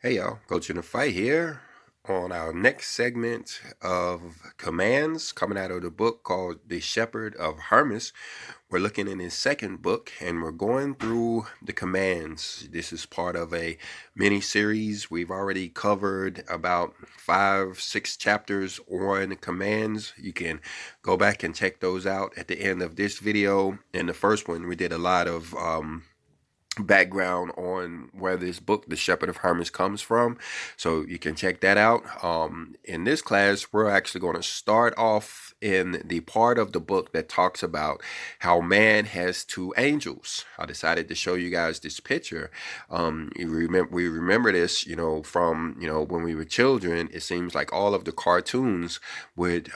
Hey y'all, Coach in the Fight here on our next segment of commands coming out of the book called The Shepherd of Hermas. We're looking in his second book and we're going through the commands. This is part of a mini series. We've already covered about 5-6 chapters on commands. You can go back and check those out at the end of this video. In the first one, we did a lot of background on where this book, The Shepherd of Hermas, comes from, so you can check that out. In this class, we're actually going to start off in the part of the book that talks about how man has two angels. I decided to show you guys this picture. We remember this, from when we were children. It seems like all of the cartoons would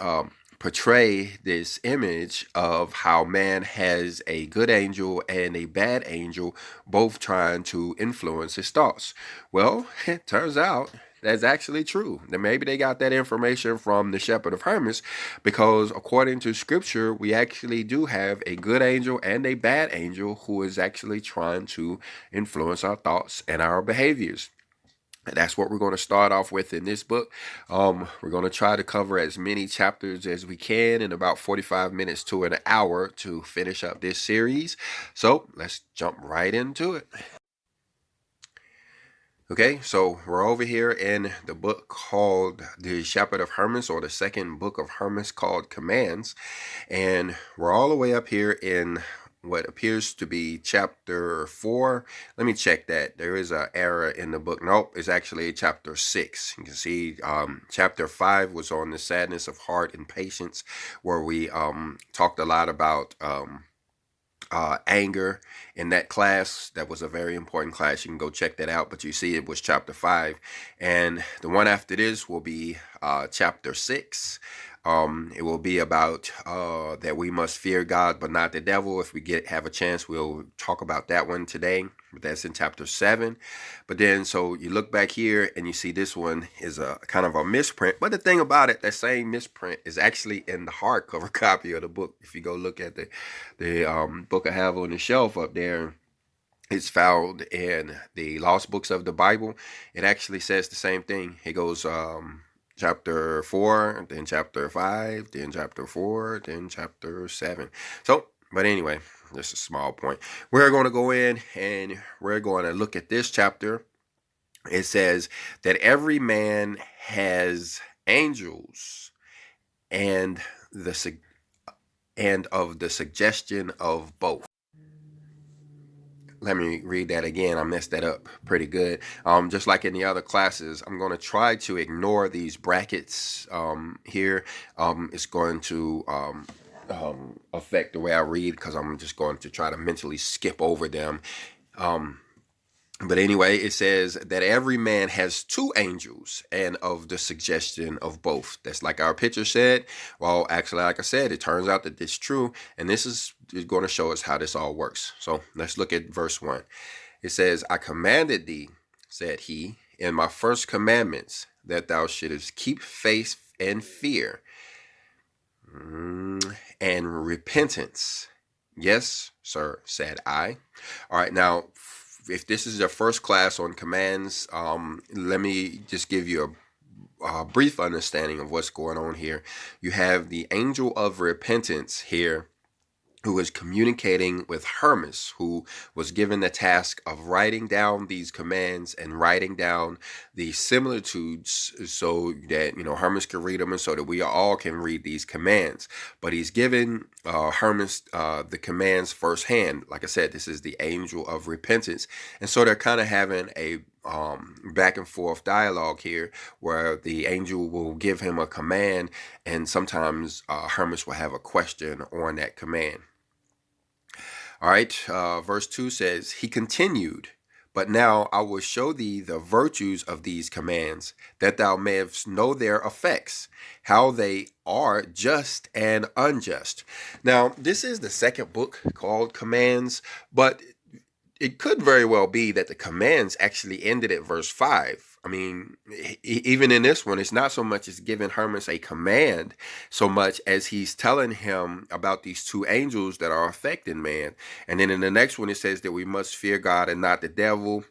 portray this image of how man has a good angel and a bad angel, both trying to influence his thoughts. Well, it turns out that's actually true. Then maybe they got that information from the Shepherd of Hermas, because according to scripture, we actually do have a good angel and a bad angel who is actually trying to influence our thoughts and our behaviors. And that's what we're going to start off with in this book. We're going to try to cover as many chapters as we can in about 45 minutes to an hour to finish up this series. So let's jump right into it. Okay, so we're over here in the book called The Shepherd of Hermas, or the second book of Hermas, called Commands. And we're all the way up here in what appears to be chapter 4. Let me check that. There is an error in the book. Nope, it's actually chapter 6. You can see chapter 5 was on the sadness of heart and patience, where we talked a lot about anger in that class. That was a very important class. You can go check that out, but you see it was chapter 5, and the one after this will be chapter 6. It will be about that we must fear God but not the devil. If we have a chance, we'll talk about that one today. But that's in chapter 7. But then, so you look back here and you see this one is a kind of a misprint. But the thing about it, that same misprint is actually in the hardcover copy of the book. If you go look at the book I have on the shelf up there, it's found in the Lost Books of the Bible. It actually says the same thing. It goes chapter 4, then chapter 5, then chapter 4, then chapter 7. So, but anyway, just a small point. We're going to go in and we're going to look at this chapter. It says that every man has angels, and of the suggestion of both. Let me read that again. I messed that up pretty good. Just like in the other classes, I'm going to try to ignore these brackets here. It's going to affect the way I read, because I'm just going to try to mentally skip over them. But anyway, it says that every man has two angels, and of the suggestion of both. That's like our picture said. Well, actually, like I said, it turns out that it's true. And this is going to show us how this all works. So let's look at verse 1. It says, I commanded thee, said he, in my first commandments, that thou shouldest keep faith and fear and repentance. Yes, sir, said I. All right, now, if this is your first class on commands, let me just give you a brief understanding of what's going on here. You have the angel of repentance here, who is communicating with Hermas, who was given the task of writing down these commands and writing down the similitudes, so that Hermas can read them, and so that we all can read these commands. But he's given Hermas the commands firsthand. Like I said, this is the angel of repentance, and so they're kind of having a back and forth dialogue here, where the angel will give him a command, and sometimes Hermas will have a question on that command. All right, verse 2 says, he continued, but now I will show thee the virtues of these commands, that thou mayest know their effects, how they are just and unjust. Now, this is the second book called Commands, but it could very well be that the commands actually ended at verse 5. I mean, even in this one, it's not so much as giving Hermas a command, so much as he's telling him about these two angels that are affecting man. And then in the next one, it says that we must fear God and not the devil.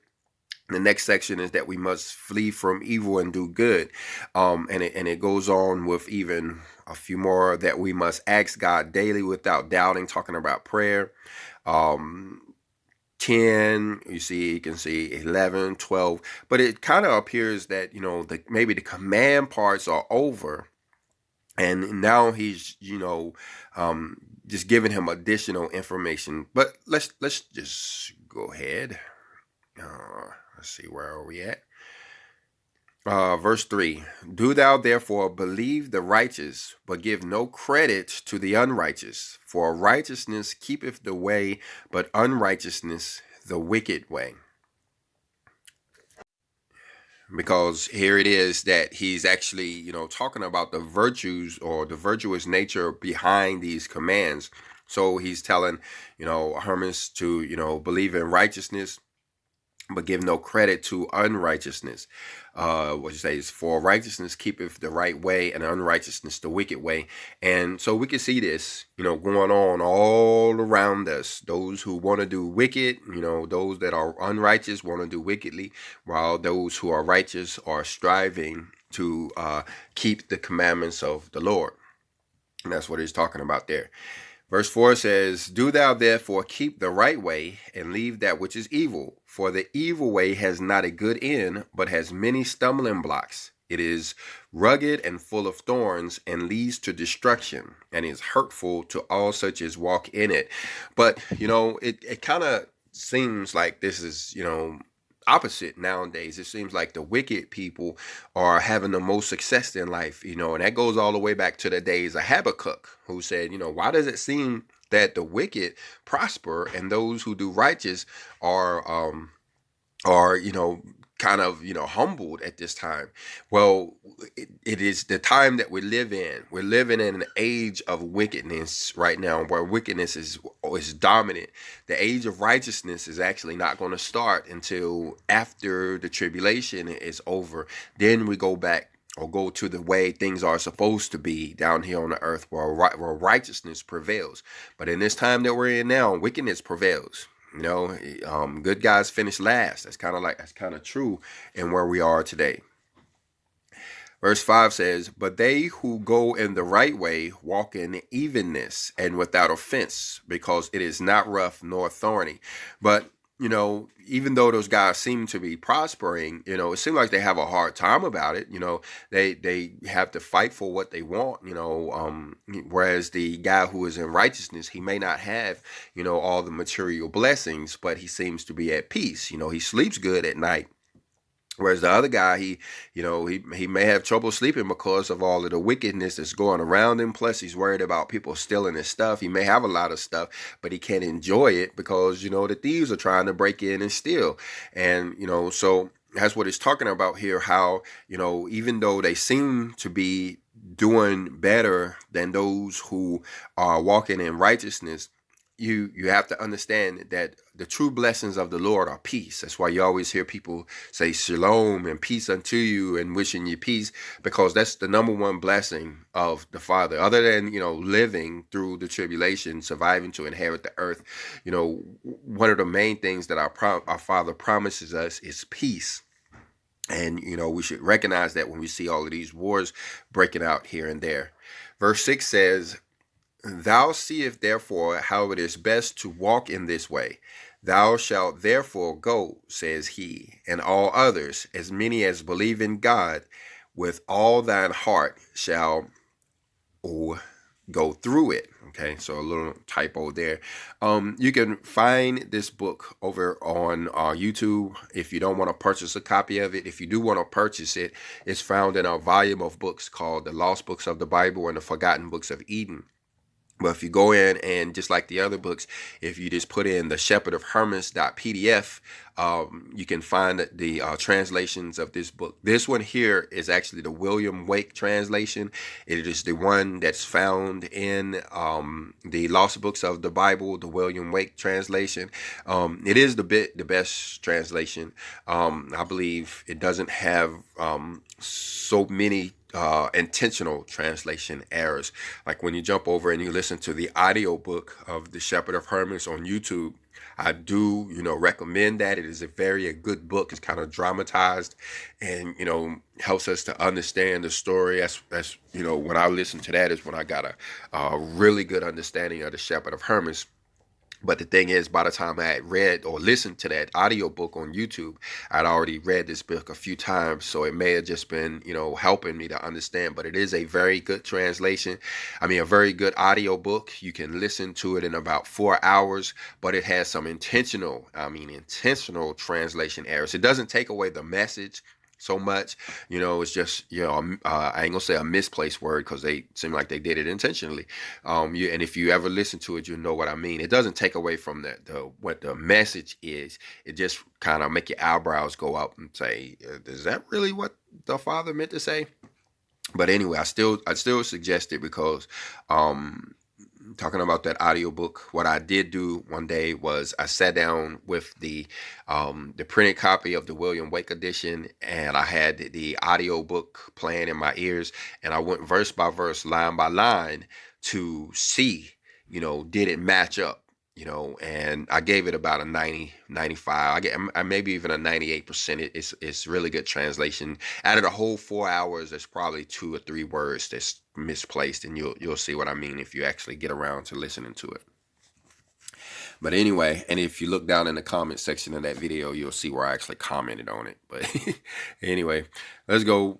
The next section is that we must flee from evil and do good. And it goes on with even a few more, that we must ask God daily without doubting, talking about prayer. 10, you can see 11, 12. But it kind of appears that, maybe the command parts are over. And now he's, just giving him additional information. But let's just go ahead. Let's see, where are we at? Verse 3. Do thou therefore believe the righteous, but give no credit to the unrighteous. For righteousness keepeth the way, but unrighteousness the wicked way. Because here it is that he's actually, talking about the virtues or the virtuous nature behind these commands. So he's telling, Hermas to, believe in righteousness, but give no credit to unrighteousness. What you say is, for righteousness keepeth the right way, and unrighteousness the wicked way. And so we can see this, going on all around us. Those who want to do wicked, those that are unrighteous want to do wickedly, while those who are righteous are striving to keep the commandments of the Lord. And that's what he's talking about there. Verse 4 says, do thou therefore keep the right way, and leave that which is evil. For the evil way has not a good end, but has many stumbling blocks. It is rugged and full of thorns, and leads to destruction, and is hurtful to all such as walk in it. But, it kind of seems like this is, opposite nowadays. It seems like the wicked people are having the most success in life, and that goes all the way back to the days of Habakkuk, who said, why does it seem that the wicked prosper and those who do righteous are kind of humbled at this time? Well, it is the time that we live in. We're living in an age of wickedness right now, where wickedness is dominant. The age of righteousness is actually not going to start until after the tribulation is over. Then we go back, or go to the way things are supposed to be down here on the earth, where righteousness prevails. But in this time that we're in now, wickedness prevails. Good guys finish last. That's kind of true in where we are today. Verse 5 says, but they who go in the right way walk in evenness and without offense, because it is not rough nor thorny. But even though those guys seem to be prospering, it seems like they have a hard time about it. They have to fight for what they want, whereas the guy who is in righteousness, he may not have, all the material blessings, but he seems to be at peace. He sleeps good at night. Whereas the other guy, he may have trouble sleeping because of all of the wickedness that's going around him. Plus, he's worried about people stealing his stuff. He may have a lot of stuff, but he can't enjoy it because, the thieves are trying to break in and steal. And, so that's what he's talking about here, how, even though they seem to be doing better than those who are walking in righteousness, you have to understand that the true blessings of the Lord are peace. That's why you always hear people say shalom and peace unto you and wishing you peace, because that's the number one blessing of the Father. Other than, living through the tribulation, surviving to inherit the earth, one of the main things that our Father promises us is peace. And, we should recognize that when we see all of these wars breaking out here and there. Verse 6 says, thou seest therefore how it is best to walk in this way. Thou shalt therefore go, says he, and all others, as many as believe in God, with all thine heart shall go through it. Okay, so a little typo there. You can find this book over on YouTube if you don't want to purchase a copy of it. If you do want to purchase it, it's found in a volume of books called The Lost Books of the Bible and the Forgotten Books of Eden. But if you go in and just like the other books, if you just put in the shepherd of Hermas.pdf, you can find the translations of this book. This one here is actually the William Wake translation. It is the one that's found in the Lost Books of the Bible, the William Wake translation. It is the best translation. I believe it doesn't have so many intentional translation errors. Like when you jump over and you listen to the audio book of The Shepherd of Hermas on YouTube, I do, recommend that. It is a good book. It's kind of dramatized and, helps us to understand the story. That's when I listen to that is when I got a really good understanding of The Shepherd of Hermas. But the thing is, by the time I had read or listened to that audiobook on YouTube, I'd already read this book a few times. So it may have just been, helping me to understand. But it is a very good translation. I mean, a very good audiobook. You can listen to it in about 4 hours, but it has some intentional translation errors. It doesn't take away the message so much, it's just, I ain't gonna say a misplaced word because they seem like they did it intentionally. And if you ever listen to it, you know what I mean. It doesn't take away from what the message is. It just kind of make your eyebrows go up and say, is that really what the Father meant to say? But anyway, I still suggest it because, talking about that audiobook, what I did do one day was I sat down with the printed copy of the William Wake edition, and I had the audiobook playing in my ears, and I went verse by verse, line by line to see, did it match up? And I gave it about a 90, 95. I get maybe even a 98%. It's really good translation. Out of the whole 4 hours, there's probably 2 or 3 words that's misplaced, and you'll see what I mean if you actually get around to listening to it. But anyway, and if you look down in the comment section of that video, you'll see where I actually commented on it. But anyway, let's go.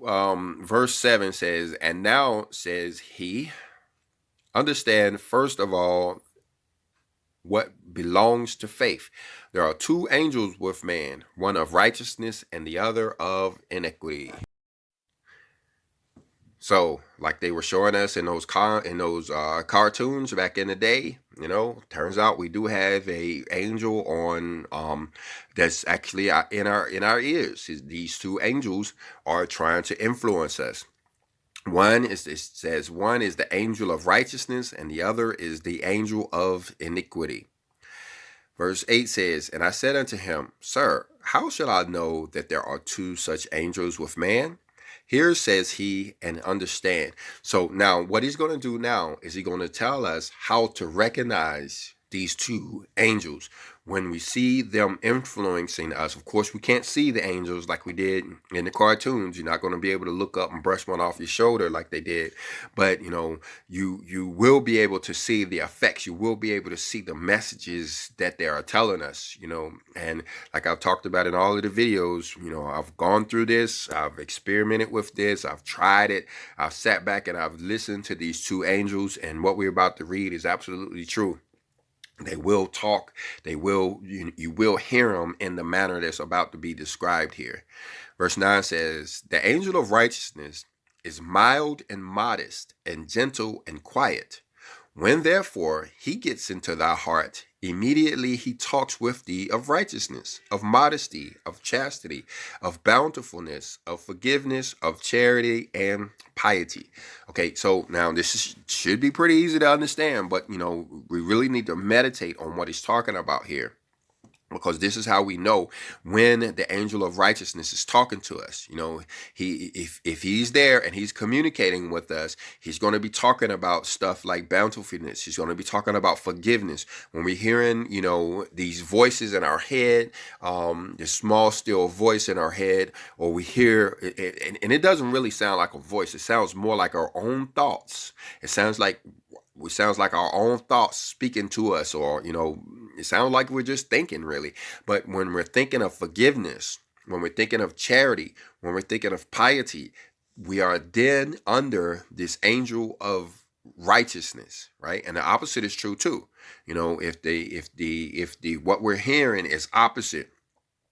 Verse 7 says, and now says he, understand first of all what belongs to faith. There are 2 angels with man, one of righteousness and the other of iniquity. So, like they were showing us in those cartoons back in the day, turns out we do have a angel on that's actually in our ears. These 2 angels are trying to influence us. One is the angel of righteousness, and the other is the angel of iniquity. Verse 8 says, and I said unto him, Sir, how shall I know that there are 2 such angels with man? Here says he, and understand. So now what he's going to do now is he's going to tell us how to recognize these 2 angels when we see them influencing us. Of course, we can't see the angels like we did in the cartoons. You're not going to be able to look up and brush one off your shoulder like they did. But, you will be able to see the effects. You will be able to see the messages that they are telling us, And like I've talked about in all of the videos, I've gone through this. I've experimented with this. I've tried it. I've sat back and I've listened to these 2 angels. And what we're about to read is absolutely true. They will talk. You will hear them in the manner that's about to be described here. Verse 9 says, the angel of righteousness is mild and modest and gentle and quiet. When therefore he gets into thy heart, immediately he talks with thee of righteousness, of modesty, of chastity, of bountifulness, of forgiveness, of charity, and piety. Okay, so now this should be pretty easy to understand, but we really need to meditate on what he's talking about here. Because this is how we know when the angel of righteousness is talking to us. If he's there and he's communicating with us, he's going to be talking about stuff like bountifulness. He's going to be talking about forgiveness. When we're hearing, these voices in our head, this small, still voice in our head, or we hear, and it doesn't really sound like a voice. It sounds more like our own thoughts. It sounds like our own thoughts speaking to us, or, it sounds like we're just thinking, really. But when we're thinking of forgiveness, when we're thinking of charity, when we're thinking of piety, we are then under this angel of righteousness, right? And the opposite is true too. If what we're hearing is opposite,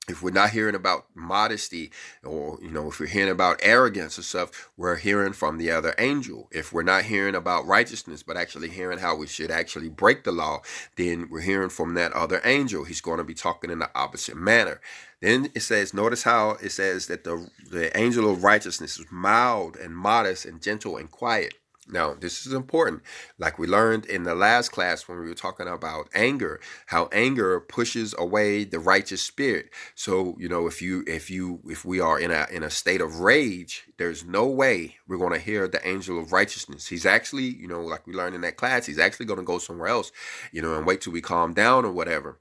if we're not hearing about modesty, or if we're hearing about arrogance or stuff, we're hearing from the other angel. If we're not hearing about righteousness, but actually hearing how we should actually break the law, then we're hearing from that other angel. He's going to be talking in the opposite manner. Then it says, notice how it says that the angel of righteousness is mild and modest and gentle and quiet. Now, this is important. Like we learned in the last class when we were talking about anger, how anger pushes away the righteous spirit. So, if we are in a state of rage, there's no way we're going to hear the angel of righteousness. He's actually, like we learned in that class, he's actually going to go somewhere else, and wait till we calm down or whatever.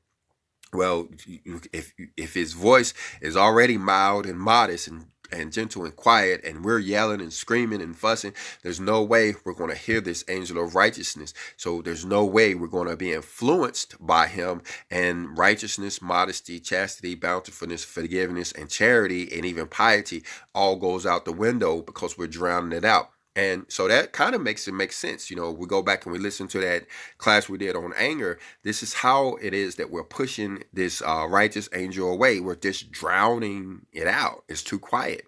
Well, if his voice is already mild and modest and gentle and quiet, and we're yelling and screaming and fussing, there's no way we're going to hear this angel of righteousness. So there's no way we're going to be influenced by him. And righteousness, modesty, chastity, bountifulness, forgiveness, and charity, and even piety all goes out the window because we're drowning it out. And so that kind of makes it make sense. We go back and we listen to that class we did on anger. This is how it is that we're pushing this righteous angel away. We're just drowning it out. It's too quiet.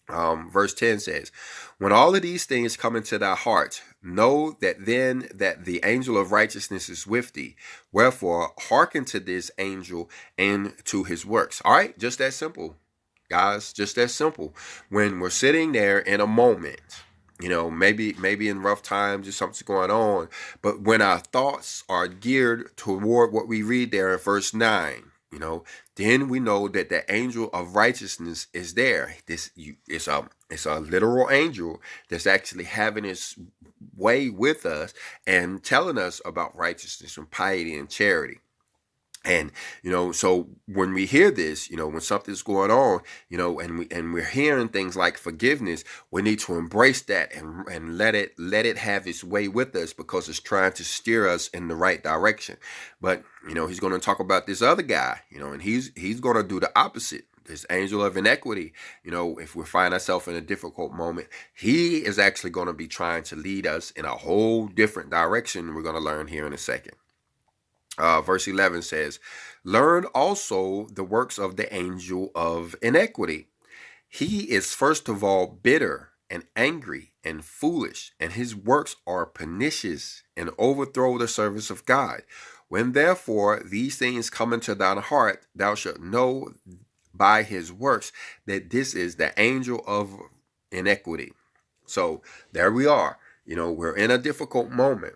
Verse 10 says, when all of these things come into thy heart, know that then that the angel of righteousness is with thee. Wherefore, hearken to this angel and to his works. All right, just that simple. Guys, just that simple. When we're sitting there in a moment, maybe in rough times or something's going on, but when our thoughts are geared toward what we read there in verse 9, then we know that the angel of righteousness is there. It's a literal angel that's actually having his way with us and telling us about righteousness and piety and charity. And, so when we hear this, when something's going on, and we're hearing things like forgiveness, we need to embrace that and let it have its way with us, because it's trying to steer us in the right direction. But, he's going to talk about this other guy, and he's going to do the opposite. This angel of iniquity, if we find ourselves in a difficult moment, he is actually going to be trying to lead us in a whole different direction. We're going to learn here in a second. Verse 11 says, learn also the works of the angel of iniquity. He is first of all bitter and angry and foolish, and his works are pernicious and overthrow the service of God. When therefore these things come into thine heart, thou shalt know by his works that this is the angel of iniquity. So there we are. We're in a difficult moment.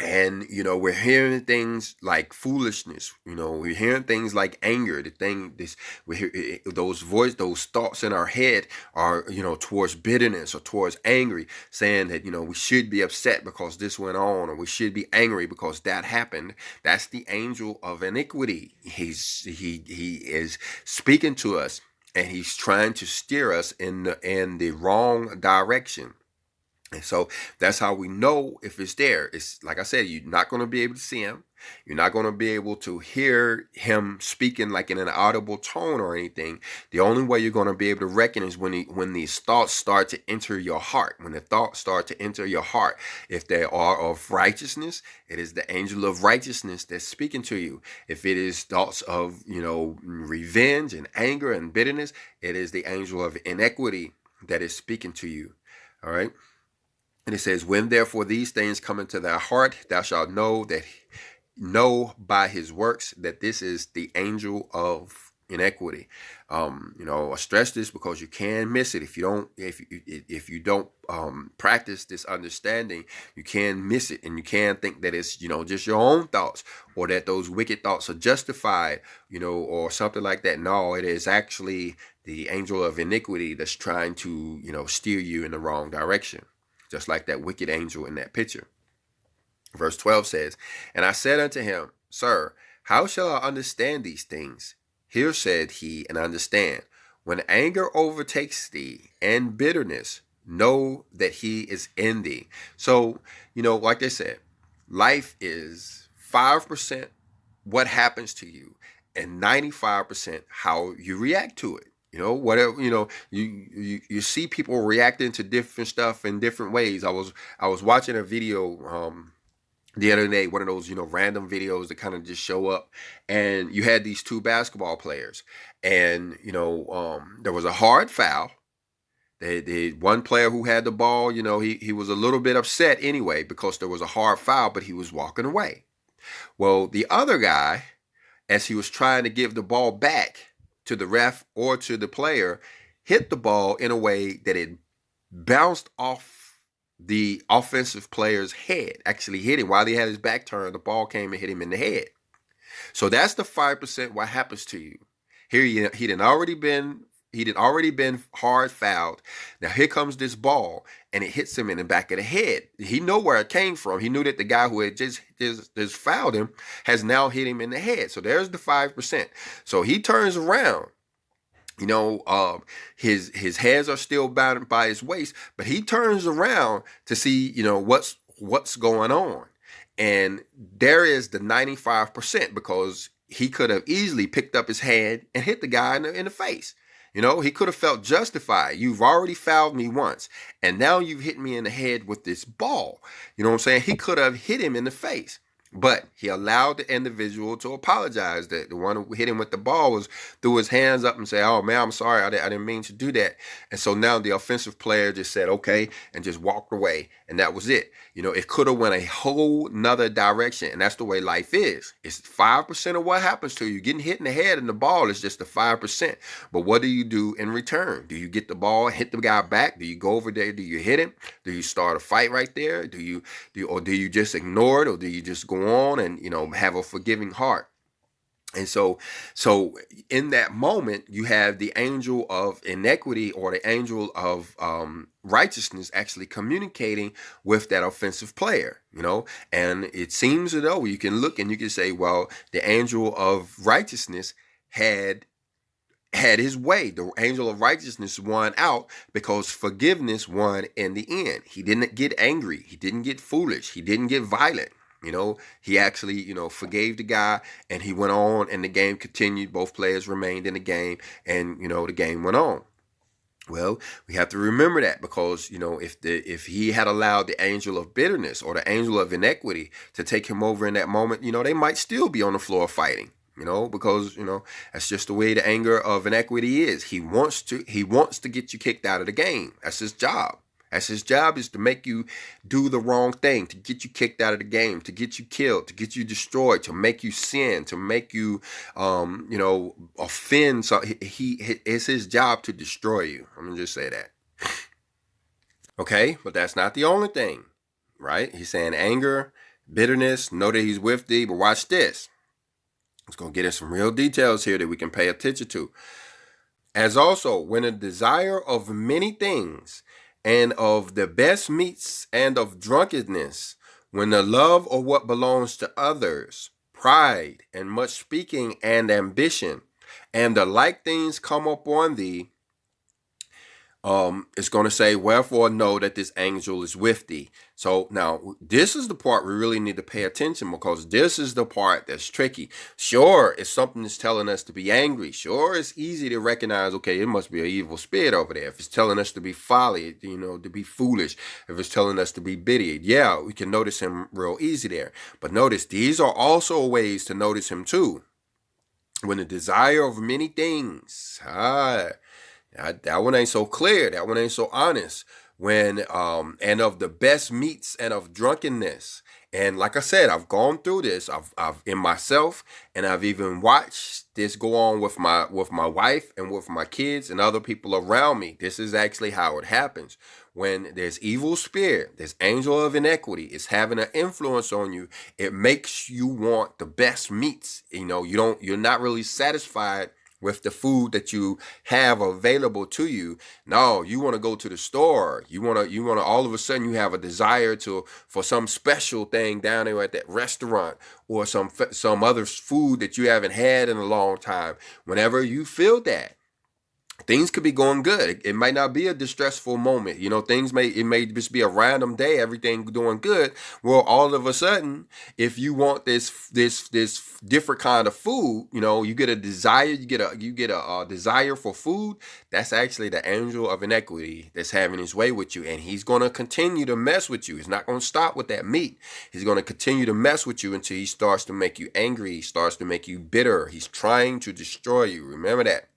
And, we're hearing things like foolishness, we're hearing things like anger, we hear those thoughts in our head are, towards bitterness or towards angry, saying that, we should be upset because this went on, or we should be angry because that happened. That's the angel of iniquity. He is speaking to us, and he's trying to steer us in the wrong direction. And so that's how we know if it's there. It's like I said, you're not going to be able to see him. You're not going to be able to hear him speaking like in an audible tone or anything. The only way you're going to be able to reckon is when these thoughts start to enter your heart. When the thoughts start to enter your heart, if they are of righteousness, it is the angel of righteousness that's speaking to you. If it is thoughts of, revenge and anger and bitterness, it is the angel of iniquity that is speaking to you. All right. And it says, when therefore these things come into thy heart, thou shalt know by his works that this is the angel of iniquity. I stress this because you can miss it if you don't practice this understanding. You can miss it, and you can think that it's just your own thoughts, or that those wicked thoughts are justified, or something like that. No, it is actually the angel of iniquity that's trying to steer you in the wrong direction. Just like that wicked angel in that picture. Verse 12 says, and I said unto him, Sir, how shall I understand these things? Here said he, and understand. When anger overtakes thee and bitterness, know that he is in thee. So, like they said, life is 5% what happens to you and 95% how you react to it. Whatever, you see people reacting to different stuff in different ways. I was watching a video the other day, one of those, random videos that kind of just show up, and you had these two basketball players, and, there was a hard foul. The one player who had the ball, he was a little bit upset anyway, because there was a hard foul, but he was walking away. Well, the other guy, as he was trying to give the ball back to the ref or to the player, hit the ball in a way that it bounced off the offensive player's head. Actually hit him while he had his back turned. The ball came and hit him in the head. So that's the 5% what happens to you. Here he'd already been hard fouled. Now here comes this ball and it hits him in the back of the head. He knew where it came from. He knew that the guy who had just fouled him has now hit him in the head. So there's the 5%. So he turns around. His hands are still bound by his waist, but he turns around to see, what's going on. And there is the 95%, because he could have easily picked up his hand and hit the guy in the face. He could have felt justified. You've already fouled me once, and now you've hit me in the head with this ball. You know what I'm saying? He could have hit him in the face, but he allowed the individual to apologize. That the one who hit him with the ball threw his hands up and said, "Oh man, I'm sorry. I didn't mean to do that." And so now the offensive player just said, "Okay," and just walked away. And that was it. It could have went a whole nother direction. And that's the way life is. It's 5% of what happens to you. Getting hit in the head and the ball is just the 5%. But what do you do in return? Do you get the ball, hit the guy back? Do you go over there? Do you hit him? Do you start a fight right there? Do you just ignore it? Or do you just go on and, have a forgiving heart? And so in that moment, you have the angel of iniquity, or the angel of righteousness, actually communicating with that offensive player, and it seems as though you can look and you can say, well, the angel of righteousness had his way. The angel of righteousness won out because forgiveness won in the end. He didn't get angry. He didn't get foolish. He didn't get violent. He actually, forgave the guy, and he went on, and the game continued. Both players remained in the game, and, the game went on. Well, we have to remember that, because, if he had allowed the angel of bitterness or the angel of iniquity to take him over in that moment, they might still be on the floor fighting. Because, that's just the way the anger of iniquity is. He wants to get you kicked out of the game. That's his job. That's his job, is to make you do the wrong thing, to get you kicked out of the game, to get you killed, to get you destroyed, to make you sin, to make you, offend. So it's his job to destroy you. I'm going to just say that. Okay, but that's not the only thing, right? He's saying anger, bitterness, know that he's with thee, but watch this. It's going to get in some real details here that we can pay attention to. As also, when a desire of many things, and of the best meats, and of drunkenness, when the love of what belongs to others, pride, and much speaking, and ambition, and the like things come upon thee, it's going to say, wherefore know that this angel is with thee. So now this is the part we really need to pay attention, because this is the part that's tricky. Sure, if something is telling us to be angry, sure, it's easy to recognize, okay, it must be an evil spirit over there. If it's telling us to be folly, to be foolish, if it's telling us to be bitter, yeah, we can notice him real easy there. But notice, these are also ways to notice him too. When the desire of many things, that one ain't so clear. That one ain't so honest. When and of the best meats, and of drunkenness. And like I said, I've gone through this. I've in myself, and I've even watched this go on with my wife and with my kids and other people around me. This is actually how it happens. When there's evil spirit, this angel of iniquity is having an influence on you, it makes you want the best meats. You're not really satisfied with the food that you have available to you. No, you want to go to the store. You want to all of a sudden you have a desire for some special thing down there at that restaurant, or some other food that you haven't had in a long time. Whenever you feel that, things could be going good. It might not be a distressful moment. It may just be a random day, everything doing good. Well, all of a sudden, if you want this different kind of food, you get a desire, you get a desire for food. That's actually the angel of iniquity that's having his way with you. And he's going to continue to mess with you. He's not going to stop with that meat. He's going to continue to mess with you until he starts to make you angry. He starts to make you bitter. He's trying to destroy you. Remember that.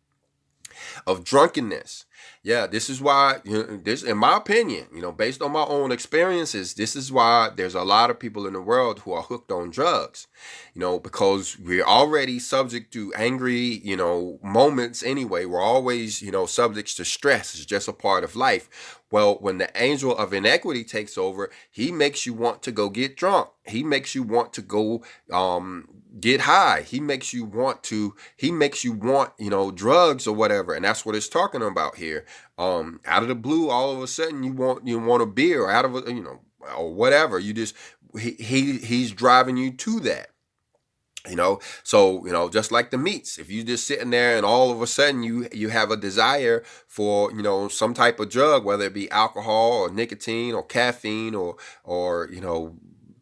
Of drunkenness. Yeah, this is why, this, in my opinion, based on my own experiences, this is why there's a lot of people in the world who are hooked on drugs, because we're already subject to angry, moments anyway. We're always, subject to stress. It's just a part of life. Well, when the angel of inequity takes over, he makes you want to go get drunk. He makes you want to go get high. He makes you want, drugs or whatever. And that's what it's talking about here. Out of the blue, all of a sudden you want a beer out of or whatever. He's driving you to that. So just like the meats, if you just sitting there and all of a sudden you have a desire for some type of drug, whether it be alcohol or nicotine or caffeine or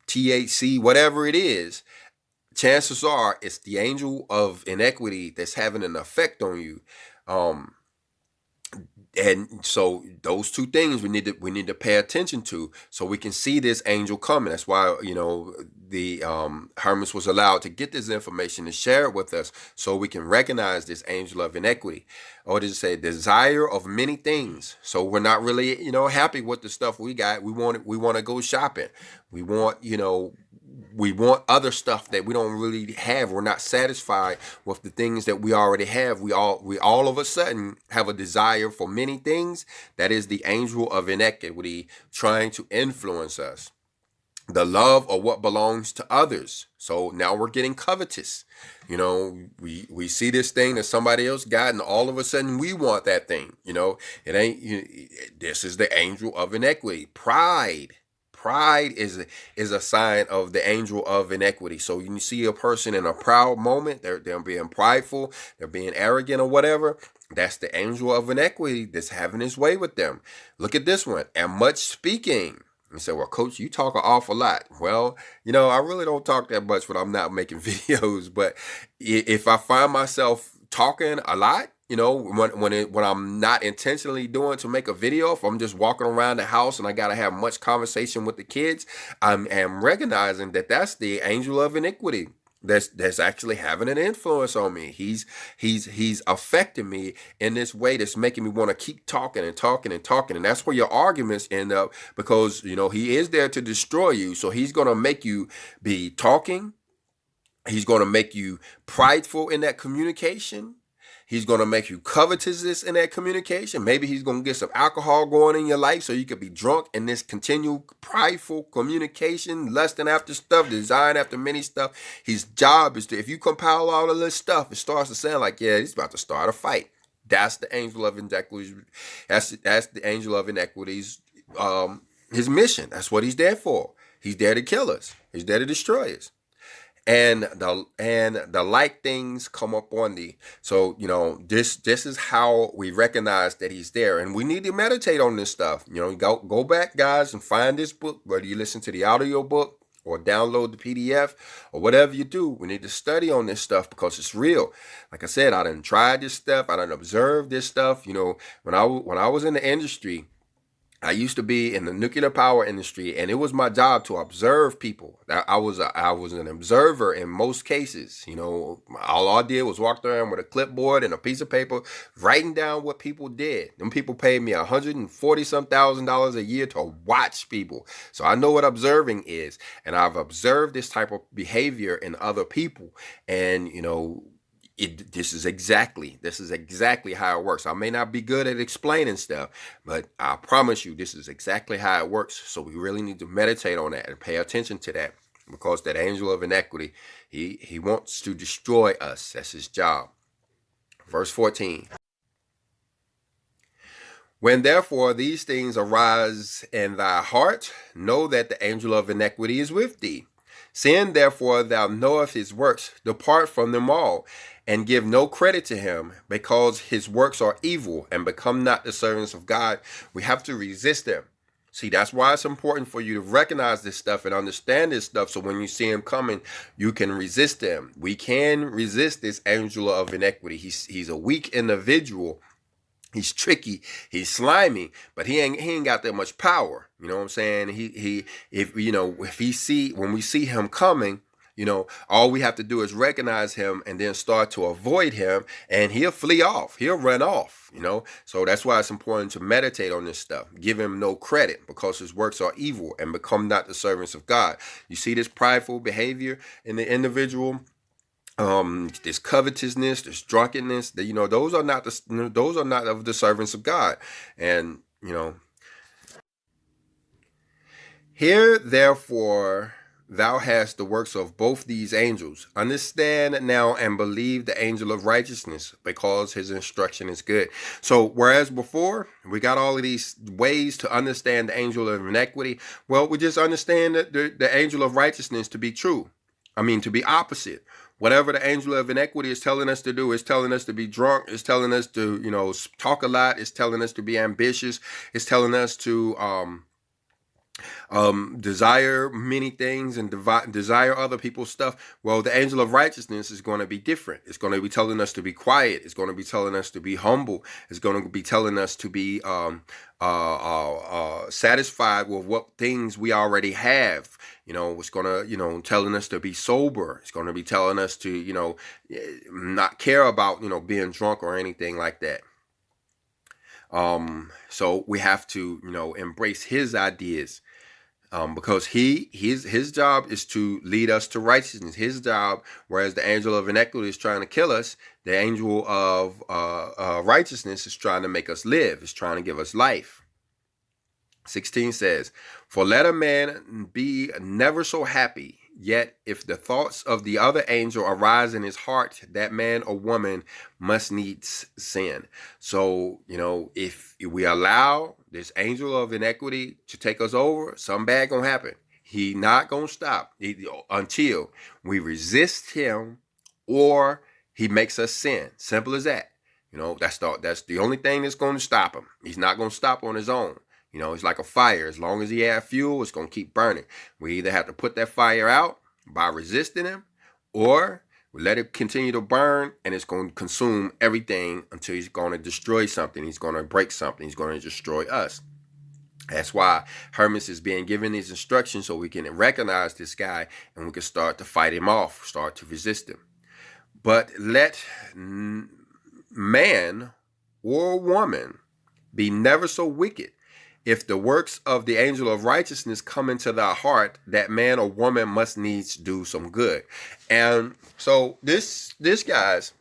THC, whatever it is, chances are it's the angel of inequity that's having an effect on you. And so those two things we need to pay attention to, so we can see this angel coming. That's why the Hermas was allowed to get this information and share it with us, so we can recognize this angel of inequity. Or does it say desire of many things? So we're not really happy with the stuff we got. We want to go shopping. We want other stuff that we don't really have. We're not satisfied with the things that we already have. We all of a sudden have a desire for many things. That is the angel of inequity trying to influence us. The love of what belongs to others. So now we're getting covetous. We see this thing that somebody else got, and all of a sudden we want that thing. It ain't. This is the angel of inequity. Pride. Pride is a sign of the angel of inequity. So you see a person in a proud moment, they're being prideful, they're being arrogant or whatever. That's the angel of inequity that's having his way with them. Look at this one. And much speaking. You say, well, Coach, you talk an awful lot. Well, I really don't talk that much when I'm not making videos. But if I find myself talking a lot, when I'm not intentionally doing to make a video, if I'm just walking around the house and I gotta have much conversation with the kids, I'm recognizing that that's the angel of iniquity that's actually having an influence on me. He's affecting me in this way that's making me want to keep talking and talking and talking. And that's where your arguments end up, because he is there to destroy you. So he's gonna make you be talking. He's gonna make you prideful in that communication. He's going to make you covetous in that communication. Maybe he's going to get some alcohol going in your life so you could be drunk in this continual prideful communication, lusting after stuff, desiring after many stuff. His job is to, if you compile all of this stuff, it starts to sound like, yeah, he's about to start a fight. That's the angel of inequity. That's the angel of inequity's his mission. That's what he's there for. He's there to kill us. He's there to destroy us. And the like things come up on thee. So this is how we recognize that he's there, and we need to meditate on this stuff. Go back, guys, and find this book, whether you listen to the audio book or download the PDF or whatever you do. We need to study on this stuff because it's real. Like I said, I done tried this stuff. I done observed this stuff. When I was in the industry, I used to be in the nuclear power industry, and it was my job to observe people. I was an observer in most cases. All I did was walk around with a clipboard and a piece of paper, writing down what people did. Them people paid me $140,000 a year to watch people. So I know what observing is, and I've observed this type of behavior in other people, and this is exactly how it works. I may not be good at explaining stuff, but I promise you this is exactly how it works. So we really need to meditate on that and pay attention to that, because that angel of inequity, he wants to destroy us. That's his job. Verse 14. When therefore these things arise in thy heart, know that the angel of inequity is with thee. Seeing therefore thou knowest his works, depart from them all, and give no credit to him, because his works are evil, and become not the servants of God. We have to resist them. See, that's why it's important for you to recognize this stuff and understand this stuff, so when you see him coming, you can resist him. We can resist this angel of inequity. He's a weak individual. He's tricky, he's slimy, but he ain't got that much power. You know what I'm saying? When we see him coming, All we have to do is recognize him and then start to avoid him, and he'll flee off. He'll run off. So that's why it's important to meditate on this stuff. Give him no credit, because his works are evil, and become not the servants of God. You see this prideful behavior in the individual, this covetousness, this drunkenness. Those are not those are not of the servants of God. And here, therefore, thou hast the works of both these angels. Understand now and believe the angel of righteousness, because his instruction is good. So, whereas before, we got all of these ways to understand the angel of iniquity, well, we just understand the angel of righteousness to be true. To be opposite. Whatever the angel of iniquity is telling us to do, is telling us to be drunk, is telling us to, talk a lot, is telling us to be ambitious, is telling us to, desire many things and desire other people's stuff. Well, the angel of righteousness is going to be different. It's going to be telling us to be quiet. It's going to be telling us to be humble. It's going to be telling us to be satisfied with what things we already have. It's going to, telling us to be sober. It's going to be telling us to, not care about, being drunk or anything like that. So we have to, embrace his ideas. Because his job is to lead us to righteousness. His job, whereas the angel of iniquity is trying to kill us, the angel of righteousness is trying to make us live. It's trying to give us life. 16 says, "For let a man be never so happy, yet if the thoughts of the other angel arise in his heart, that man or woman must needs sin." So, if we allow this angel of iniquity to take us over, something bad gonna happen. He not gonna stop until we resist him, or he makes us sin. Simple as that. That's the only thing that's going to stop him. He's not going to stop on his own. It's like a fire. As long as he has fuel, it's going to keep burning. We either have to put that fire out by resisting him, or we let it continue to burn, and it's going to consume everything until he's going to destroy something. He's going to break something. He's going to destroy us. That's why Hermas is being given these instructions, so we can recognize this guy and we can start to fight him off, start to resist him. But let man or woman be never so wicked. If the works of the angel of righteousness come into thy heart, that man or woman must needs do some good. And so this guys,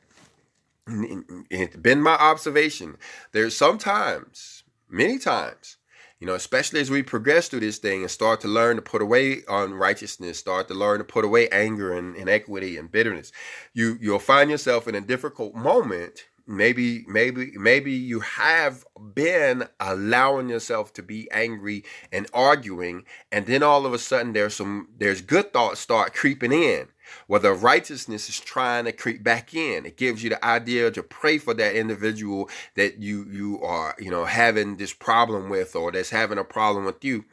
it's been my observation. There's sometimes, many times, especially as we progress through this thing and start to learn to put away unrighteousness, start to learn to put away anger and inequity and bitterness, you'll find yourself in a difficult moment. Maybe you have been allowing yourself to be angry and arguing, and then all of a sudden there's good thoughts start creeping in. Whether righteousness is trying to creep back in, it gives you the idea to pray for that individual that you are having this problem with, or that's having a problem with you.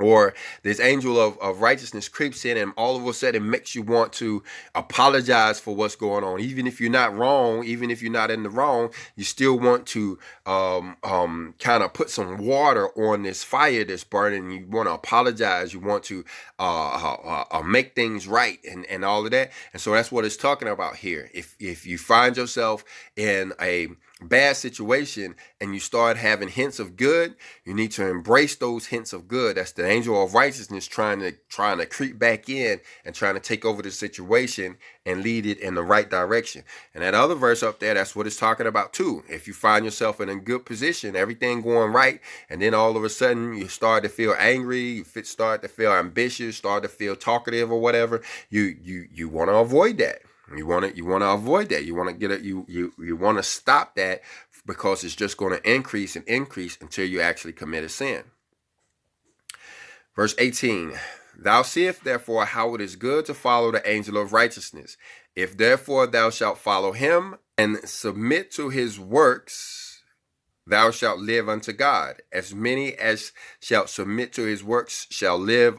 Or this angel of righteousness creeps in and all of a sudden makes you want to apologize for what's going on. Even if you're not wrong, even if you're not in the wrong, you still want to kind of put some water on this fire that's burning. You want to apologize. You want to make things right and all of that. And so that's what it's talking about here. If you find yourself in a bad situation and you start having hints of good, you need to embrace those hints of good. That's the angel of righteousness trying to creep back in and trying to take over the situation and lead it in the right direction. And that other verse up there, that's what it's talking about too. If you find yourself in a good position, everything going right, and then all of a sudden you start to feel angry, you start to feel ambitious, start to feel talkative or whatever, you want to avoid that. You want to avoid that. You want to get it. You want to stop that, because it's just going to increase and increase until you actually commit a sin. Verse 18, thou seest therefore how it is good to follow the angel of righteousness. If therefore thou shalt follow him and submit to his works, thou shalt live unto God. As many as shalt submit to his works shall live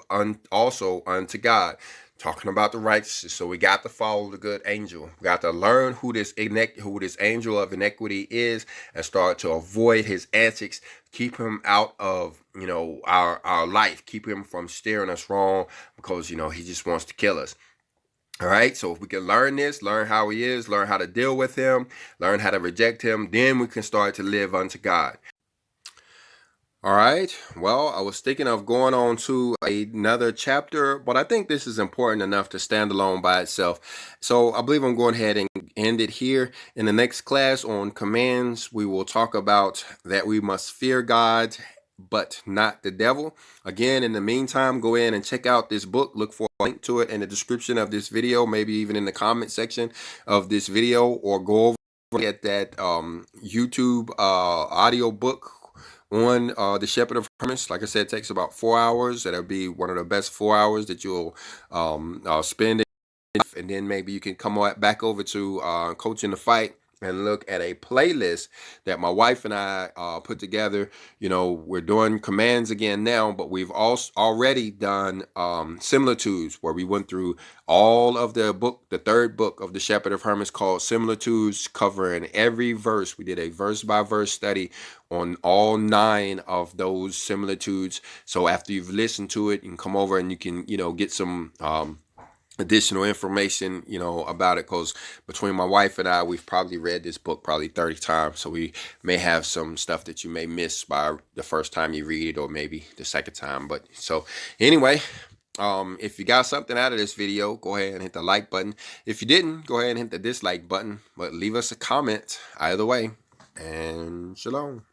also unto God. Talking about the righteousness. So we got to follow the good angel. We got to learn who this angel of iniquity is and start to avoid his antics. Keep him out of, our life. Keep him from steering us wrong, because, he just wants to kill us. All right, so if we can learn this, learn how he is, learn how to deal with him, learn how to reject him, then we can start to live unto God. All right, well, I was thinking of going on to another chapter, but I think this is important enough to stand alone by itself. So I believe I'm going ahead and end it here. In the next class on commands, we will talk about that we must fear God, but not the devil. Again, in the meantime, go in and check out this book. Look for a link to it in the description of this video, maybe even in the comment section of this video, or go over at that YouTube audio book on the Shepherd of Hermas. Like I said, it takes about 4 hours. That'll be one of the best 4 hours that you'll spend. And then maybe you can come back over to Coaching the Fight and look at a playlist that my wife and I put together. You know, we're doing commands again now, but we've also already done similitudes, where we went through all of the book, the third book of the Shepherd of Hermas, called Similitudes, covering every verse. We did a verse by verse study on all 9 of those similitudes. So after you've listened to it, you can come over and you can, get some additional information, about it, because between my wife and I, we've probably read this book probably 30 times. So we may have some stuff that you may miss by the first time you read it, or maybe the second time. But so anyway, if you got something out of this video, go ahead and hit the like button. If you didn't, go ahead and hit the dislike button, but leave us a comment either way. And shalom.